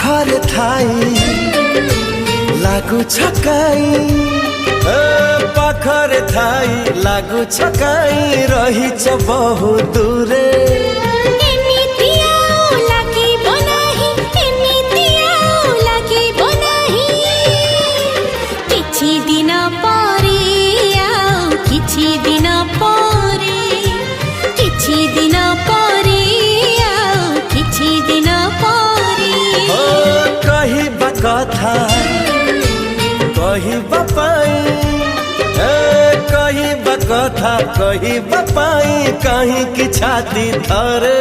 पाखरे थाई लागू छकाई पाखरे थाई लागू छकाई रही बहु दूरे कथा कही बापाई कही कथा कही बापाई कहीं की छाती धरे।